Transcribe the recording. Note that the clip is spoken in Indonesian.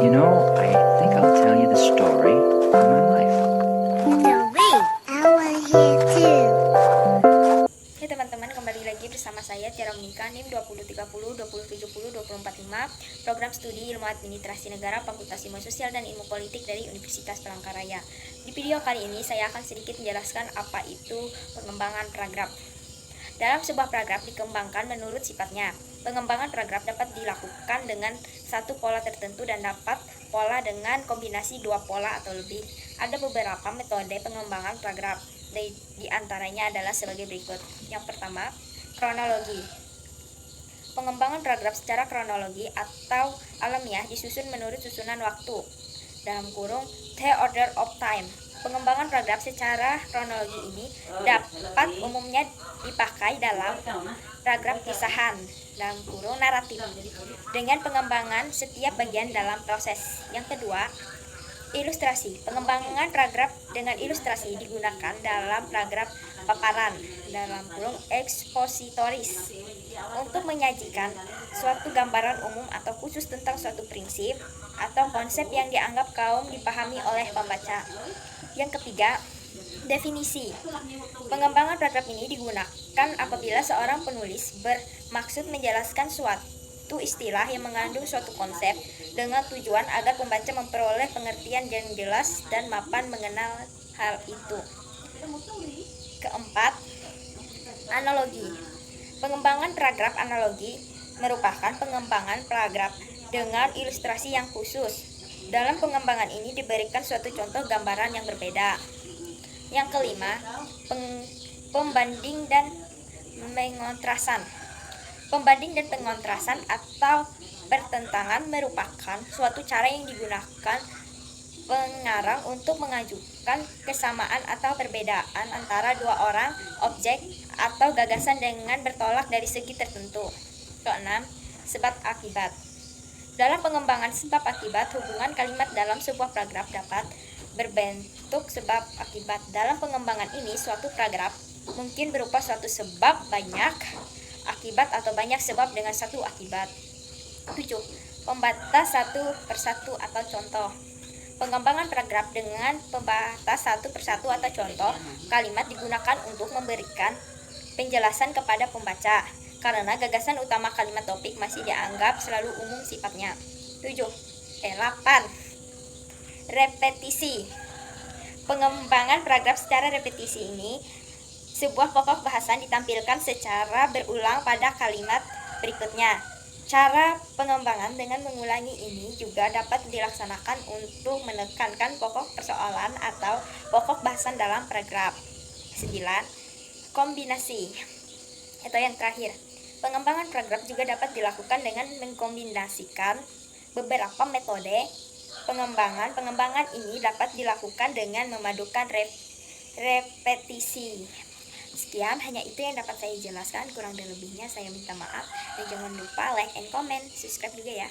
You know, I think I'll tell you the story of my life. Story, I want to hear too. Hai teman-teman, kembali lagi bersama saya Tiara Monika, NIM 2030 2070 245, program studi Ilmu Administrasi Negara Fakultas Ilmu Sosial dan Ilmu Politik dari Universitas Palangkaraya. Di video kali ini saya akan sedikit menjelaskan apa itu pengembangan paragraf. Dalam sebuah paragraf dikembangkan menurut sifatnya. Pengembangan paragraf dapat dilakukan dengan satu pola tertentu dan dapat pola dengan kombinasi dua pola atau lebih. Ada beberapa metode pengembangan paragraf. Di antaranya adalah sebagai berikut. Yang pertama, kronologi. Pengembangan paragraf secara kronologi atau alamiah disusun menurut susunan waktu. Dalam kurung, the order of time. Pengembangan paragraf secara kronologi ini dapat umumnya dipakai dalam paragraf kisahan, dalam kurung naratif, dengan pengembangan setiap bagian dalam proses. Yang kedua, ilustrasi. Pengembangan paragraf dengan ilustrasi digunakan dalam paragraf paparan, dalam kurung ekspositoris, untuk menyajikan suatu gambaran umum atau khusus tentang suatu prinsip atau konsep yang dianggap kaum dipahami oleh pembaca. Yang ketiga, definisi. Pengembangan paragraf ini digunakan apabila seorang penulis bermaksud menjelaskan suatu istilah yang mengandung suatu konsep dengan tujuan agar pembaca memperoleh pengertian yang jelas dan mapan mengenal hal itu. Keempat, analogi. Pengembangan paragraf analogi merupakan pengembangan paragraf dengan ilustrasi yang khusus. Dalam pengembangan ini diberikan suatu contoh gambaran yang berbeda. Yang kelima, pembanding dan pengontrasan. Pembanding dan pengontrasan atau pertentangan merupakan suatu cara yang digunakan pengarang untuk mengajukan kesamaan atau perbedaan antara dua orang, objek, atau gagasan dengan bertolak dari segi tertentu. Keenam, sebab akibat. Dalam pengembangan sebab akibat, hubungan kalimat dalam sebuah paragraf dapat berbentuk sebab akibat. Dalam pengembangan ini, suatu paragraf mungkin berupa suatu sebab banyak akibat atau banyak sebab dengan satu akibat. 7. Pembatas satu persatu atau contoh. Pengembangan paragraf dengan pembatas satu persatu atau contoh kalimat digunakan untuk memberikan penjelasan kepada pembaca, karena gagasan utama kalimat topik masih dianggap selalu umum sifatnya. 8. Repetisi. Pengembangan paragraf secara repetisi ini, sebuah pokok bahasan ditampilkan secara berulang pada kalimat berikutnya. Cara pengembangan dengan mengulangi ini juga dapat dilaksanakan untuk menekankan pokok persoalan atau pokok bahasan dalam paragraf. 9. Kombinasi. Atau yang terakhir, pengembangan paragraf juga dapat dilakukan dengan mengkombinasikan beberapa metode pengembangan. Pengembangan ini dapat dilakukan dengan memadukan repetisi. Sekian, hanya itu yang dapat saya jelaskan. Kurang dan lebihnya saya minta maaf. Dan jangan lupa like and comment, subscribe juga ya.